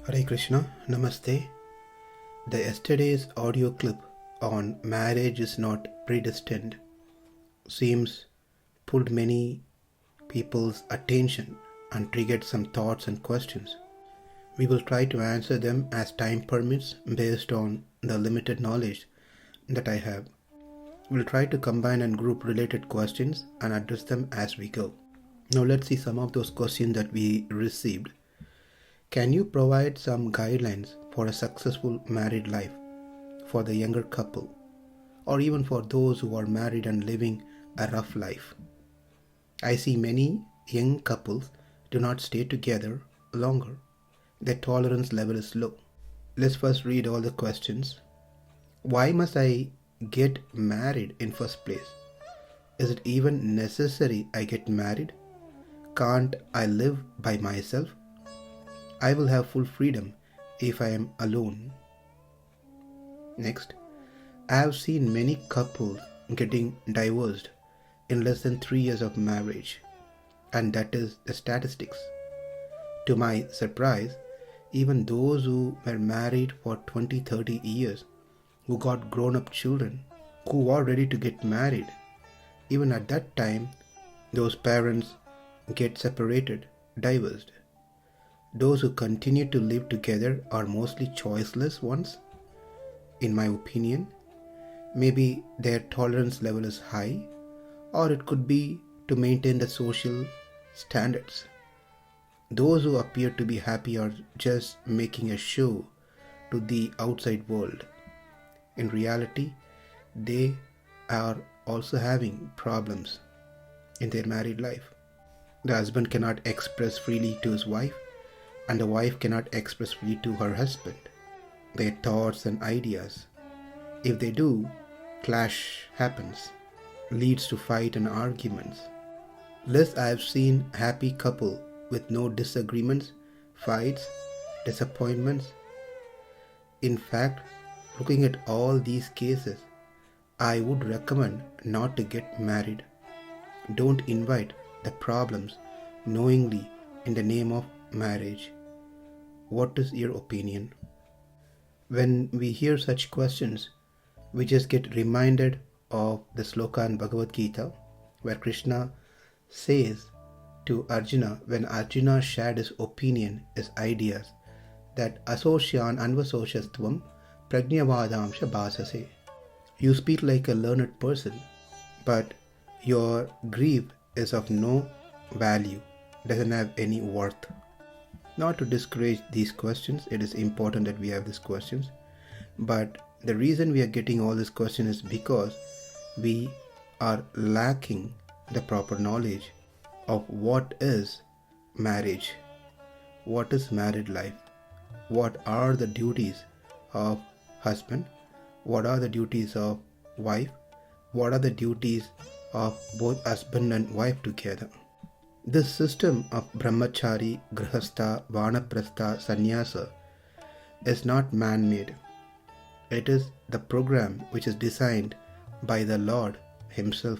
Hare Krishna, Namaste. The yesterday's audio clip on marriage is not predestined seems pulled many people's attention and triggered some thoughts and questions. We will try to answer them as time permits based on the limited knowledge that I have. We'll try to combine and group related questions and address them as we go. Now let's see some of those questions that we received. Can you provide some guidelines for a successful married life for the younger couple, or even for those who are married and living a rough life? I see many young couples do not stay together longer. Their tolerance level is low. Let's first read all the questions. Why must I get married in first place? Is it even necessary I get married? Can't I live by myself? I will have full freedom if I am alone. Next, I have seen many couples getting divorced in less than 3 years of marriage, and that is the statistics. To my surprise, even those who were married for 20-30 years, who got grown-up children, who are ready to get married, even at that time, those parents get separated, divorced. Those who continue to live together are mostly choiceless ones, in my opinion. Maybe their tolerance level is high, or it could be to maintain the social standards. Those who appear to be happy are just making a show to the outside world. In reality, they are also having problems in their married life. The husband cannot express freely to his wife, and the wife cannot express freely to her husband their thoughts and ideas. If they do, clash happens, leads to fight and arguments. Less I have seen happy couple with no disagreements, fights, disappointments. In fact, looking at all these cases, I would recommend not to get married. Don't invite the problems knowingly in the name of marriage. What is your opinion? When we hear such questions, we just get reminded of the sloka in Bhagavad Gita, where Krishna says to Arjuna, when Arjuna shared his opinion, his ideas, that asosyan anvasoshastvam prajnavadamsha bhasase. You speak like a learned person, but your grief is of no value, doesn't have any worth. Not to discourage these questions, it is important that we have these questions, but the reason we are getting all these questions is because we are lacking the proper knowledge of what is marriage, what is married life, what are the duties of husband, what are the duties of wife, what are the duties of both husband and wife together. This system of brahmachari, grihastha, vanaprastha, sannyasa is not man-made. It is the program which is designed by the Lord Himself.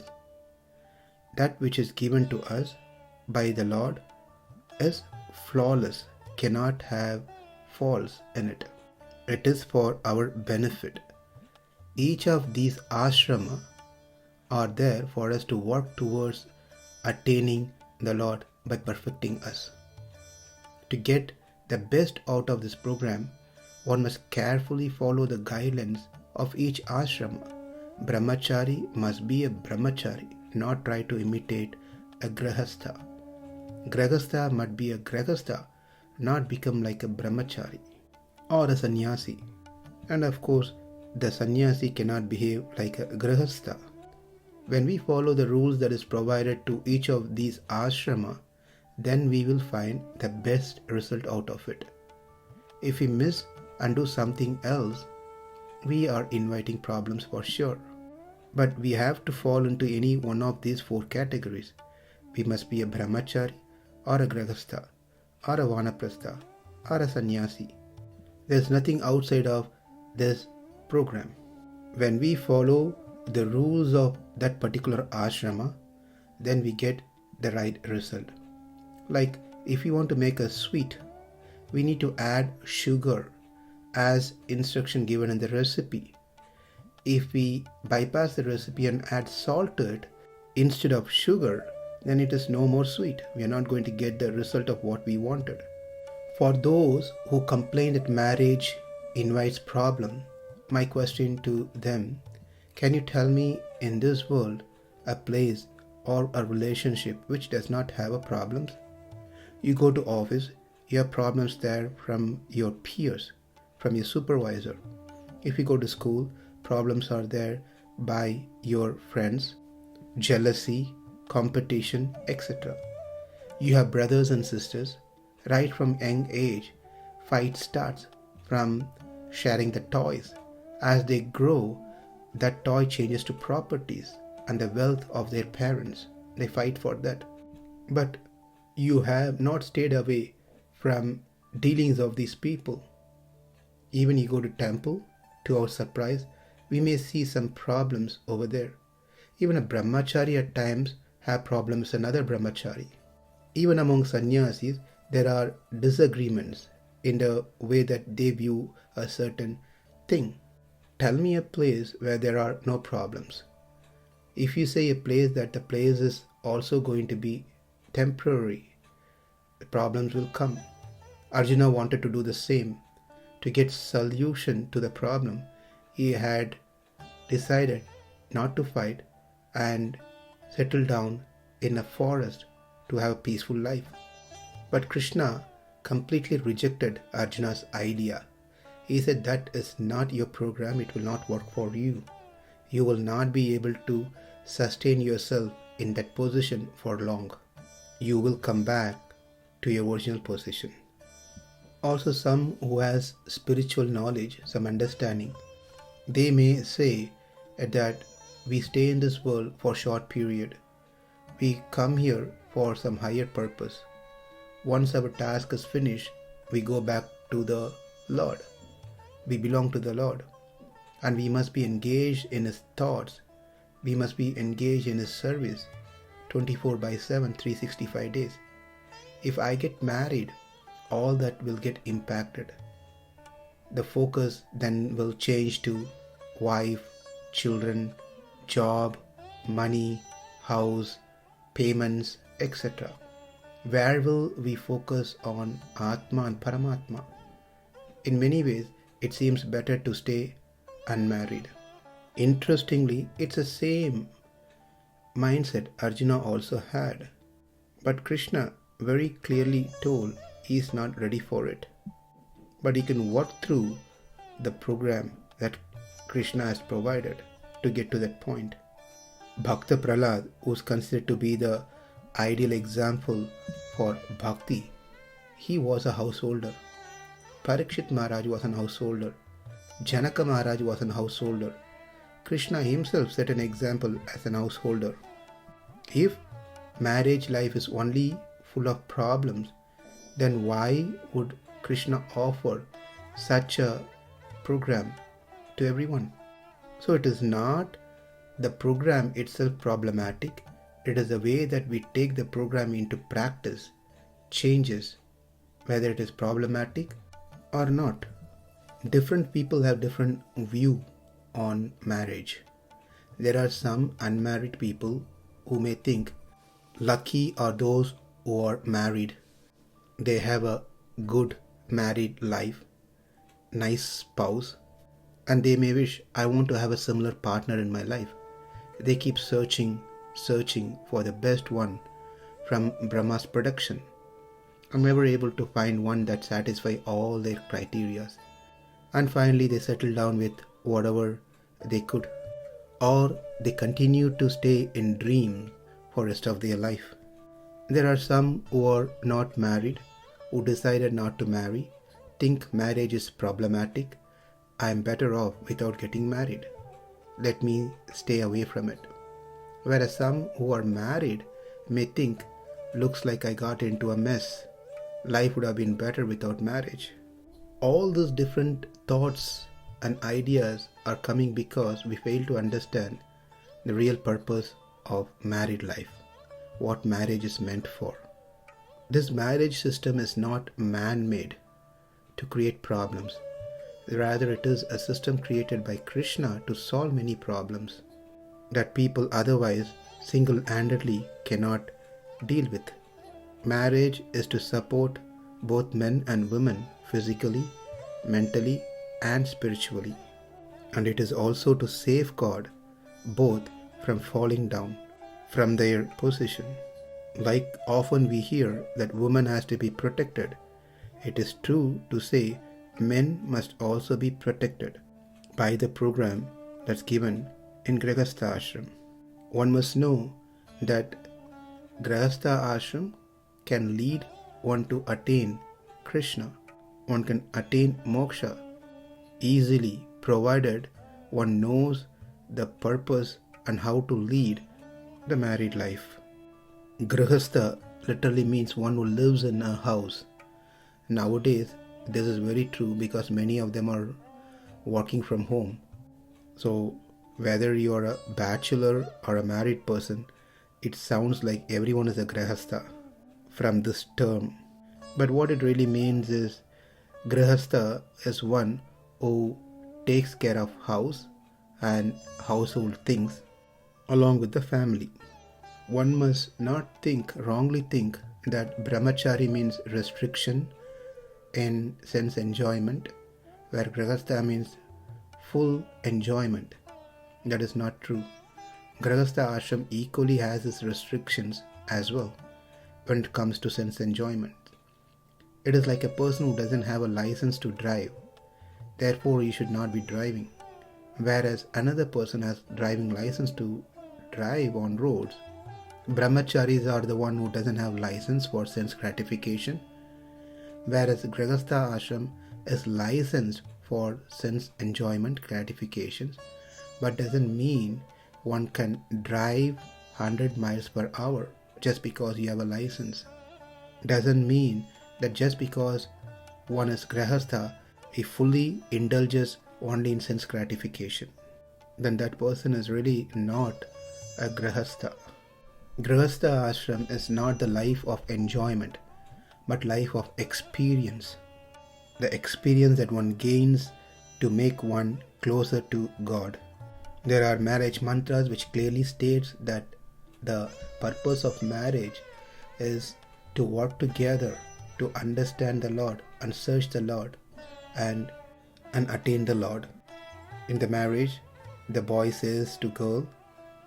That which is given to us by the Lord is flawless, cannot have faults in it. It is for our benefit. Each of these ashrama are there for us to work towards attaining the Lord by perfecting us. To get the best out of this program, one must carefully follow the guidelines of each ashrama. Brahmachari must be a brahmachari, not try to imitate a grihastha. Grihastha must be a grihastha, not become like a brahmachari or a sannyasi. And of course, the sannyasi cannot behave like a grihastha. When we follow the rules that is provided to each of these ashrama, then we will find the best result out of it. If we miss and do something else, we are inviting problems for sure. But we have to fall into any one of these 4 categories. We must be a brahmachari, or a grihastha, or a vanaprastha, or a sannyasi. There is nothing outside of this program. When we follow the rules of that particular ashrama, then we get the right result. Like if you want to make a sweet, we need to add sugar as instruction given in the recipe. If we bypass the recipe and add salt to it instead of sugar, then it is no more sweet. We are not going to get the result of what we wanted. For those who complain that marriage invites problem, my question to them, can you tell me in this world a place or a relationship which does not have a problems? You go to office, you have problems there from your peers, from your supervisor. If you go to school, problems are there by your friends, jealousy, competition, etc. You have brothers and sisters. Right from young age, fight starts from sharing the toys. As they grow, that toy changes to properties and the wealth of their parents. They fight for that. But you have not stayed away from dealings of these people. Even you go to temple, to our surprise, we may see some problems over there. Even a brahmachari at times have problems with another brahmachari. Even among sannyasis, there are disagreements in the way that they view a certain thing. Tell me a place where there are no problems. If you say a place that the place is also going to be temporary, the problems will come. Arjuna wanted to do the same. To get solution to the problem, he had decided not to fight and settle down in a forest to have a peaceful life. But Krishna completely rejected Arjuna's idea. He said that is not your program, it will not work for you. You will not be able to sustain yourself in that position for long. You will come back to your original position. Also, some who has spiritual knowledge, some understanding, they may say that we stay in this world for a short period. We come here for some higher purpose. Once our task is finished, we go back to the Lord. We belong to the Lord. And we must be engaged in His thoughts. We must be engaged in His service 24/7, 365 days. If I get married, all that will get impacted. The focus then will change to wife, children, job, money, house, payments, etc. Where will we focus on Atma and Paramatma? In many ways, it seems better to stay unmarried. Interestingly, it's the same mindset Arjuna also had. But Krishna very clearly told he is not ready for it. But he can work through the program that Krishna has provided to get to that point. Bhakta Prahlad, who is considered to be the ideal example for bhakti, he was a householder. Parikshit Maharaj was an householder. Janaka Maharaj was an householder. Krishna himself set an example as an householder. If marriage life is only full of problems, then why would Krishna offer such a program to everyone? So it is not the program itself problematic, it is the way that we take the program into practice changes whether it is problematic or not. Different people have different view on marriage. There are some unmarried people who may think lucky are those who are married. They have a good married life, nice spouse, and they may wish, I want to have a similar partner in my life. They keep searching for the best one from Brahma's production, and never able to find one that satisfies all their criteria. And finally they settle down with whatever they could, or they continue to stay in dreams for the rest of their life. There are some who are not married, who decided not to marry, think marriage is problematic. I am better off without getting married. Let me stay away from it. Whereas some who are married may think, looks like I got into a mess. Life would have been better without marriage. All these different thoughts and ideas are coming because we fail to understand the real purpose of married life, what marriage is meant for. This marriage system is not man-made. to create problems. Rather, it is a system created by Krishna to solve many problems that people otherwise single-handedly cannot deal with. Marriage is to support both men and women physically, mentally, and spiritually. And it is also to safeguard both from falling down from their position. Like often we hear that woman has to be protected, it is true to say men must also be protected by the program that's given in Grihastha Ashram. One must know that Grihastha Ashram can lead one to attain Krishna. One can attain moksha easily provided one knows the purpose and how to lead the married life. Grihastha literally means one who lives in a house. Nowadays, this is very true because many of them are working from home. So, whether you are a bachelor or a married person, it sounds like everyone is a Grihastha from this term. But what it really means is Grihastha is one who takes care of house and household things along with the family. One must not wrongly think that brahmachari means restriction in sense enjoyment, where Grihastha means full enjoyment. That is not true. Grihastha ashram equally has its restrictions as well when it comes to sense enjoyment. It is like a person who doesn't have a license to drive. Therefore, he should not be driving. Whereas another person has driving license to drive on roads. Brahmacharis are the one who doesn't have license for sense gratification. Whereas Grihastha ashram is licensed for sense enjoyment gratifications, but doesn't mean one can drive 100 miles per hour just because you have a license. Doesn't mean that just because one is Grihastha, he fully indulges only in sense gratification. Then that person is really not a Grihastha. Grihastha ashram is not the life of enjoyment, but life of experience. The experience that one gains to make one closer to God. There are marriage mantras which clearly states that the purpose of marriage is to work together to understand the Lord and search the Lord and attain the Lord. In the marriage, the boy says to girl,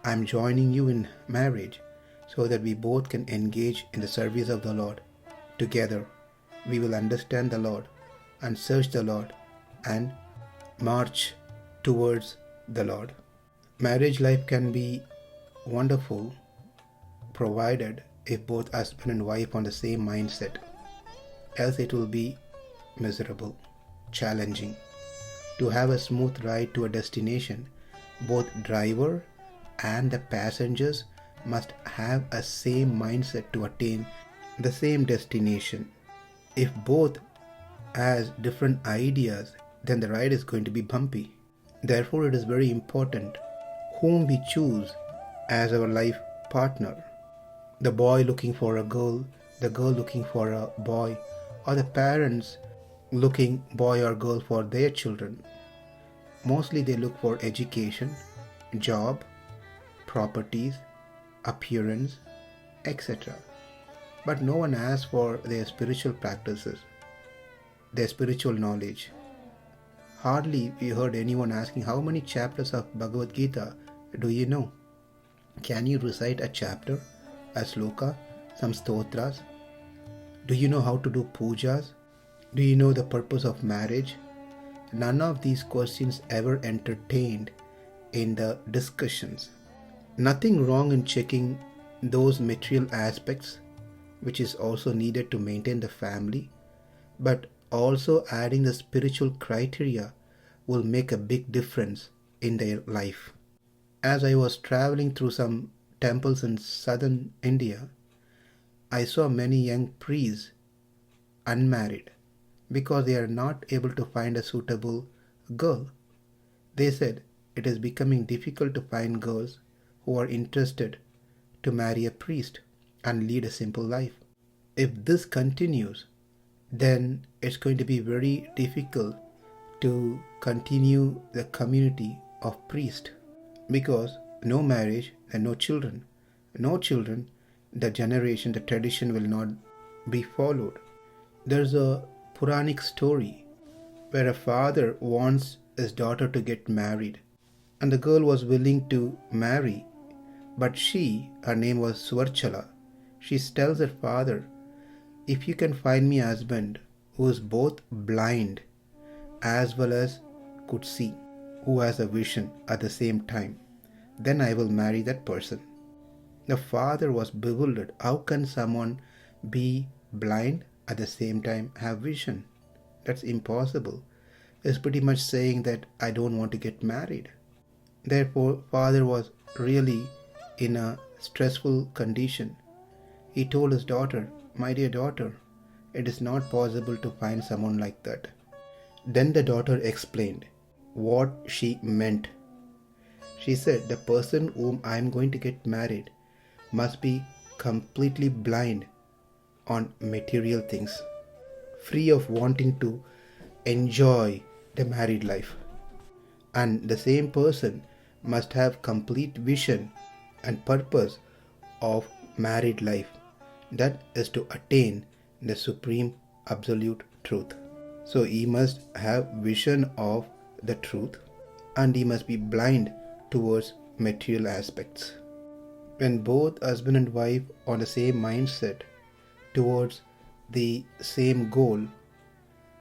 I am joining you in marriage so that we both can engage in the service of the Lord. Together, we will understand the Lord and search the Lord and march towards the Lord. Marriage life can be wonderful provided if both husband and wife on the same mindset. Else it will be miserable, challenging. To have a smooth ride to a destination, both driver and the passengers must have a same mindset to attain the same destination. If both has different ideas, then the ride is going to be bumpy. Therefore, it is very important whom we choose as our life partner. The boy looking for a girl, the girl looking for a boy, or the parents looking boy or girl for their children. Mostly they look for education, job, properties, appearance, etc. But no one asks for their spiritual practices, their spiritual knowledge. Hardly we heard anyone asking how many chapters of Bhagavad Gita do you know? Can you recite a chapter, a sloka, some stotras? Do you know how to do pujas? Do you know the purpose of marriage? None of these questions ever entertained in the discussions. Nothing wrong in checking those material aspects which is also needed to maintain the family, but also adding the spiritual criteria will make a big difference in their life. As I was traveling through some temples in southern India, I saw many young priests unmarried because they are not able to find a suitable girl. They said it is becoming difficult to find girls who are interested to marry a priest and lead a simple life. If this continues, then it's going to be very difficult to continue the community of priests, because no marriage and no children. No children, the generation, the tradition will not be followed. There's a Puranic story where a father wants his daughter to get married, and the girl was willing to marry, but her name was Swarchala, she tells her father, if you can find me a husband who is both blind as well as could see, who has a vision at the same time, then I will marry that person. The father was bewildered. How can someone be blind at the same time have vision? That's impossible. It's pretty much saying that I don't want to get married. Therefore, father was really in a stressful condition. He told his daughter, my dear daughter, it is not possible to find someone like that. Then the daughter explained what she meant. She said, the person whom I am going to get married must be completely blind on material things, free of wanting to enjoy the married life. And the same person must have complete vision and purpose of married life. That is to attain the supreme absolute truth. So he must have vision of the truth, and he must be blind towards material aspects. When both husband and wife are on the same mindset towards the same goal,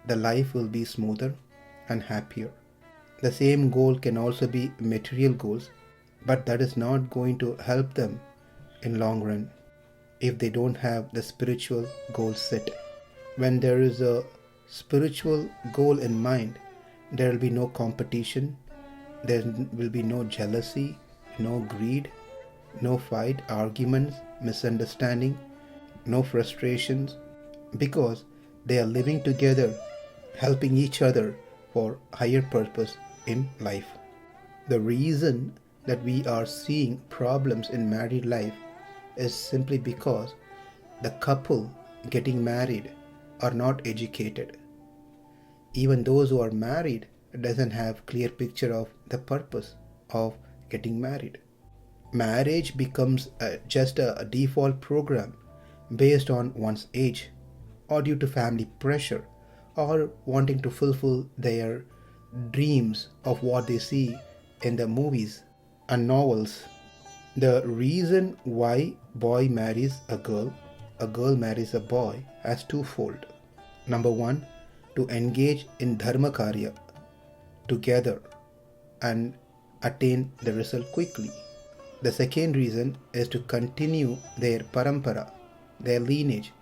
the life will be smoother and happier. The same goal can also be material goals, but that is not going to help them in long run if they don't have the spiritual goal set. When there is a spiritual goal in mind, there will be no competition, there will be no jealousy, no greed, no fight, arguments, misunderstanding, no frustrations, because they are living together, helping each other for higher purpose in life. The reason that we are seeing problems in married life is simply because the couple getting married are not educated. Even those who are married doesn't have clear picture of the purpose of getting married. Marriage becomes just a default program based on one's age, or due to family pressure, or wanting to fulfill their dreams of what they see in the movies and novels. The reason why boy marries a girl marries a boy has twofold. Number one, to engage in dharma karya together and attain the result quickly. The second reason is to continue their parampara, their lineage,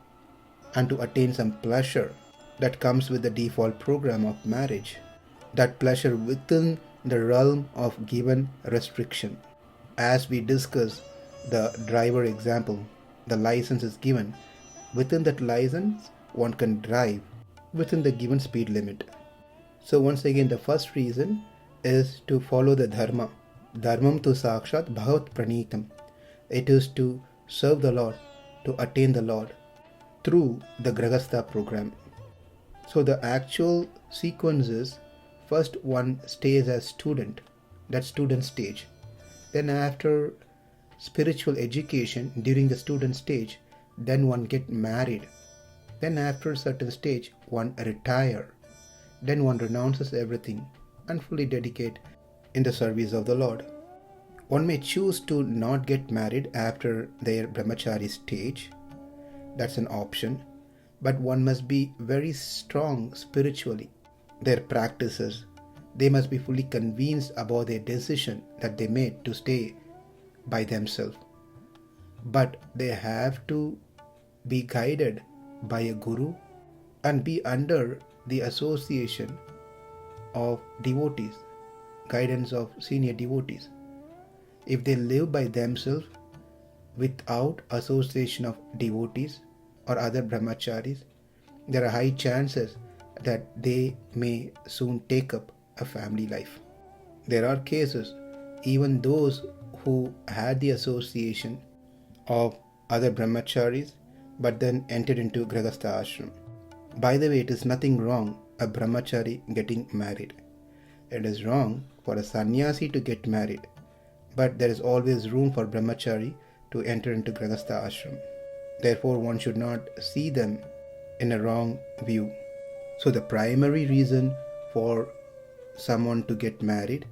and to attain some pleasure that comes with the default program of marriage. That pleasure within the realm of given restriction. As we discuss the driver example, the license is given. Within that license, one can drive within the given speed limit. So once again, the first reason is to follow the dharma. Dharmam tu sakshat bhavat pranitam. It is to serve the Lord, to attain the Lord through the Grahastha program. So the actual sequence is, first one stays as student, that student stage. Then after spiritual education during the student stage, then one get married. Then after a certain stage, one retire. Then one renounces everything and fully dedicate in the service of the Lord. One may choose to not get married after their brahmachari stage. That's an option. But one must be very strong spiritually. Their practices, they must be fully convinced about their decision that they made to stay by themselves. But they have to be guided by a guru and be under the association of devotees, guidance of senior devotees. If they live by themselves without association of devotees or other brahmacharis, there are high chances that they may soon take up a family life. There are cases, even those who had the association of other brahmacharis but then entered into Grahastha ashram. By the way, it is nothing wrong a brahmachari getting married. It is wrong for a sannyasi to get married, but there is always room for brahmachari to enter into grahastha ashram. Therefore, one should not see them in a wrong view. So the primary reason for someone to get married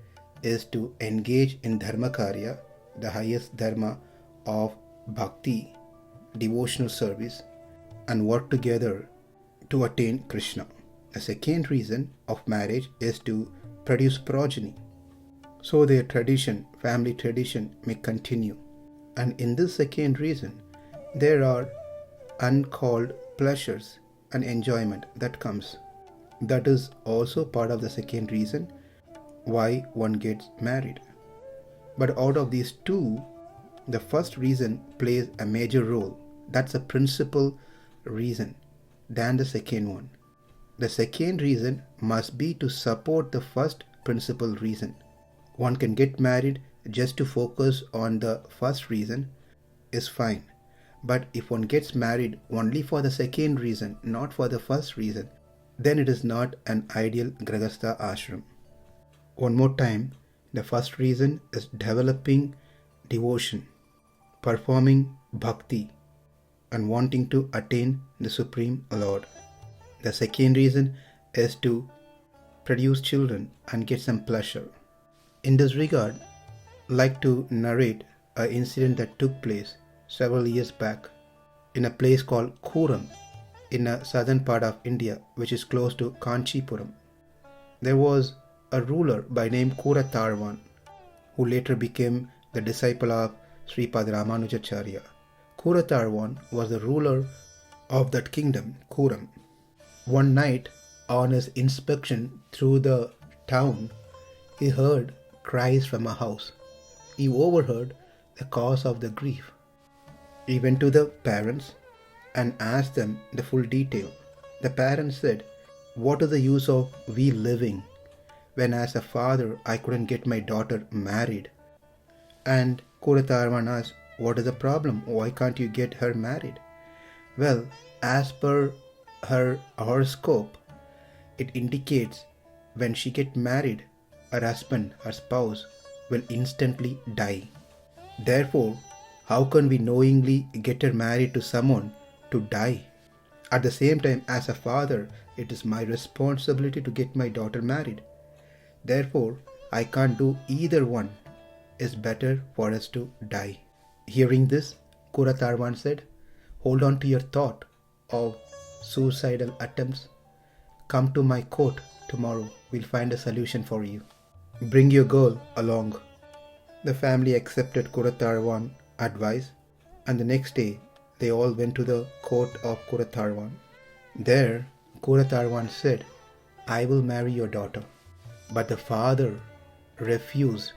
is to engage in dharmakarya, the highest dharma of bhakti, devotional service, and work together to attain Krishna. The second reason of marriage is to produce progeny, so their tradition, family tradition, may continue. And in this second reason, there are uncalled pleasures and enjoyment that comes. That is also part of the second reason why one gets married. But out of these two, the first reason plays a major role. That's a principal reason than the second one. The second reason must be to support the first principal reason. One can get married just to focus on the first reason is fine. But if one gets married only for the second reason, not for the first reason, then it is not an ideal grahastha ashram. One more time, the first reason is developing devotion, performing bhakti, and wanting to attain the Supreme Lord. The second reason is to produce children and get some pleasure. In this regard, I'd like to narrate an incident that took place several years back in a place called Kuram in a southern part of India, which is close to Kanchipuram. There was a ruler by name Kuratarvan, who later became the disciple of Sripad Ramanujacharya. Kuratarvan was the ruler of that kingdom, Kuram. One night, on his inspection through the town, he heard cries from a house. He overheard the cause of the grief. He went to the parents and asked them the full detail. The parents said, "What is the use of we living when as a father I couldn't get my daughter married?" And Kuratarvan asked, "What is the problem? Why can't you get her married?" Well, as per her horoscope, it indicates when she gets married, her husband, her spouse, will instantly die. Therefore, how can we knowingly get her married to someone to die? At the same time, as a father, it is my responsibility to get my daughter married. Therefore, I can't do either one. It's better for us to die. Hearing this, Kuratarvan said, "Hold on to your thought of suicidal attempts. Come to my court tomorrow. We'll find a solution for you. Bring your girl along." The family accepted Kuratarvan's advice, and the next day they all went to the court of Kuratarvan. There, Kuratarvan said, "I will marry your daughter." But the father refused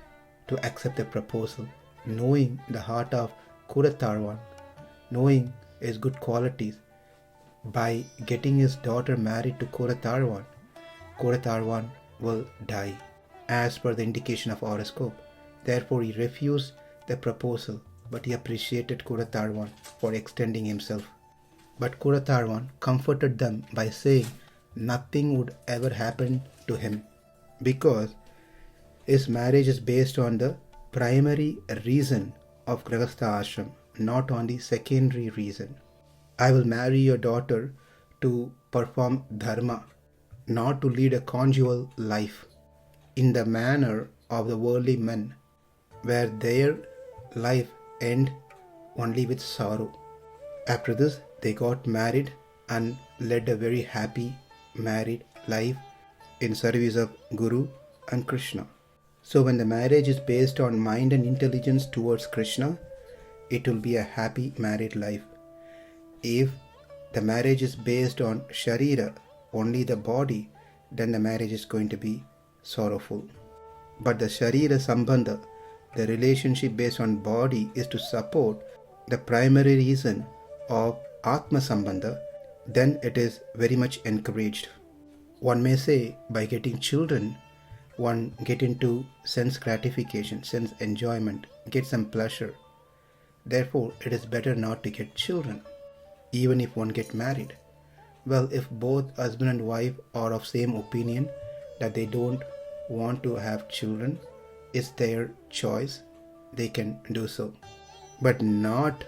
to accept the proposal, knowing the heart of Kuratarvan, knowing his good qualities. By getting his daughter married to Kuratarvan, Kuratarvan will die, as per the indication of horoscope. Therefore, he refused the proposal, but he appreciated Kuratarvan for extending himself. But Kuratarvan comforted them by saying nothing would ever happen to him, because his marriage is based on the primary reason of grahastha ashram, not on the secondary reason. I will marry your daughter to perform dharma, not to lead a conjugal life in the manner of the worldly men, where their life end only with sorrow. After this, they got married and led a very happy married life in service of Guru and Krishna. So when the marriage is based on mind and intelligence towards Krishna, it will be a happy married life. If the marriage is based on Sharira, only the body, then the marriage is going to be sorrowful. But the Sharira Sambandha, the relationship based on body, is to support the primary reason of Atma Sambandha, then it is very much encouraged. One may say by getting children, one get into sense gratification, sense enjoyment, get some pleasure. Therefore, it is better not to get children, even if one get married. Well, if both husband and wife are of same opinion that they don't want to have children, it's their choice, they can do so. But not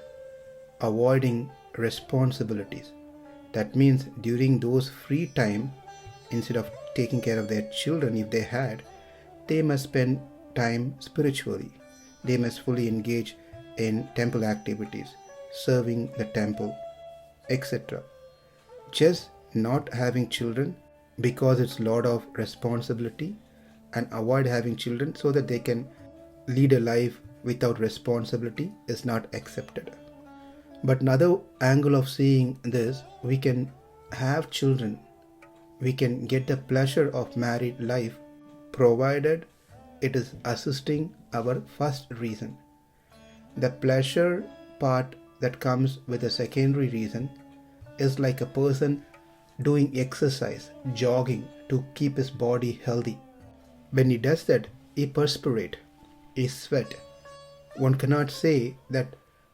avoiding responsibilities. That means during those free time, instead of taking care of their children if they had, they must spend time spiritually. They must fully engage in temple activities, serving the temple, etc. Just not having children because it's a lot of responsibility, and avoid having children so that they can lead a life without responsibility is not accepted. But another angle of seeing this, we can have children, we can get the pleasure of married life provided it is assisting our first reason. The pleasure part that comes with a secondary reason is like a person doing exercise, jogging to keep his body healthy. When he does that, he perspirate, he sweat. One cannot say that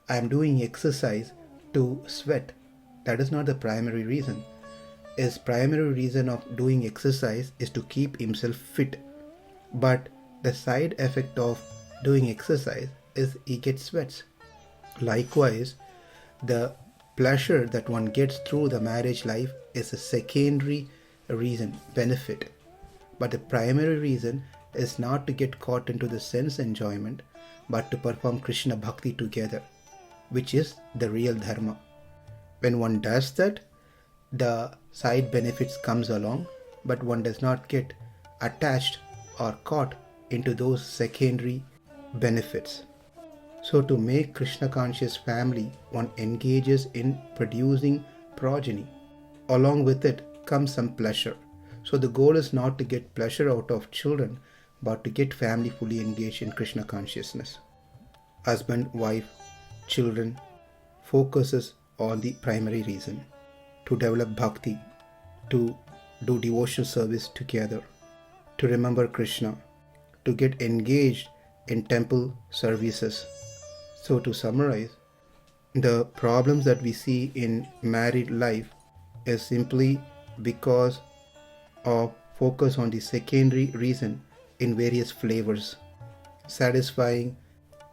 I am doing exercise to sweat. That is not the primary reason. His primary reason of doing exercise is to keep himself fit. But the side effect of doing exercise is he gets sweats. Likewise, the pleasure that one gets through the marriage life is a secondary reason, benefit. But the primary reason is not to get caught into the sense enjoyment, but to perform Krishna Bhakti together, which is the real dharma. When one does that, the side benefits comes along, but one does not get attached or caught into those secondary benefits. So to make Krishna conscious family, one engages in producing progeny. Along with it comes some pleasure. So the goal is not to get pleasure out of children, but to get family fully engaged in Krishna consciousness. Husband, wife, children focuses on the primary reason, to develop bhakti, to do devotional service together, to remember Krishna, to get engaged in temple services. So to summarize, the problems that we see in married life is simply because of focus on the secondary reason in various flavors, satisfying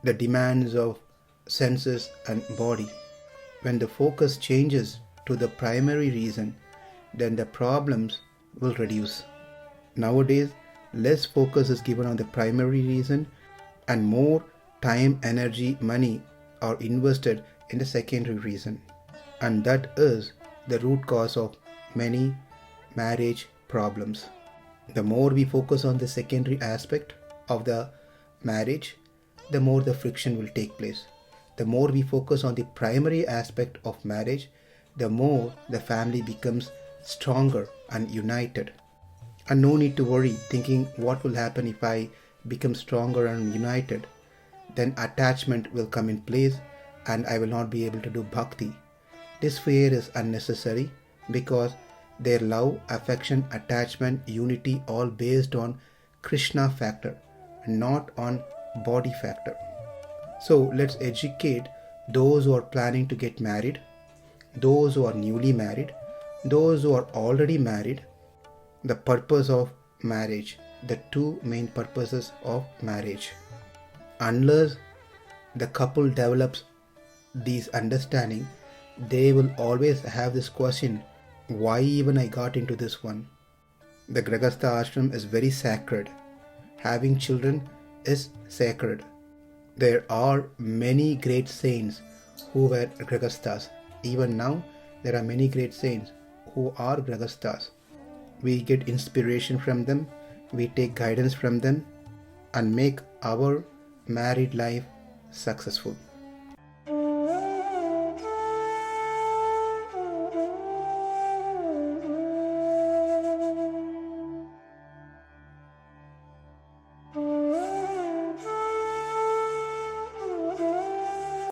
the demands of senses and body. When the focus changes to the primary reason, then the problems will reduce. Nowadays, less focus is given on the primary reason and more time, energy, money are invested in the secondary reason. And that is the root cause of many marriage problems. The more we focus on the secondary aspect of the marriage, the more the friction will take place. The more we focus on the primary aspect of marriage, the more the family becomes stronger and united. And no need to worry thinking what will happen if I become stronger and united. Then attachment will come in place and I will not be able to do bhakti. This fear is unnecessary because their love, affection, attachment, unity all based on Krishna factor, not on body factor. So let's educate those who are planning to get married, those who are newly married, those who are already married, the purpose of marriage, the two main purposes of marriage. Unless the couple develops these understanding, they will always have this question, why even I got into this one? The Grihastha ashram is very sacred. Having children is sacred. There are many great saints who were Grihasthas. Even now, there are many great saints who are Grihasthas. We get inspiration from them, we take guidance from them, and make our married life successful.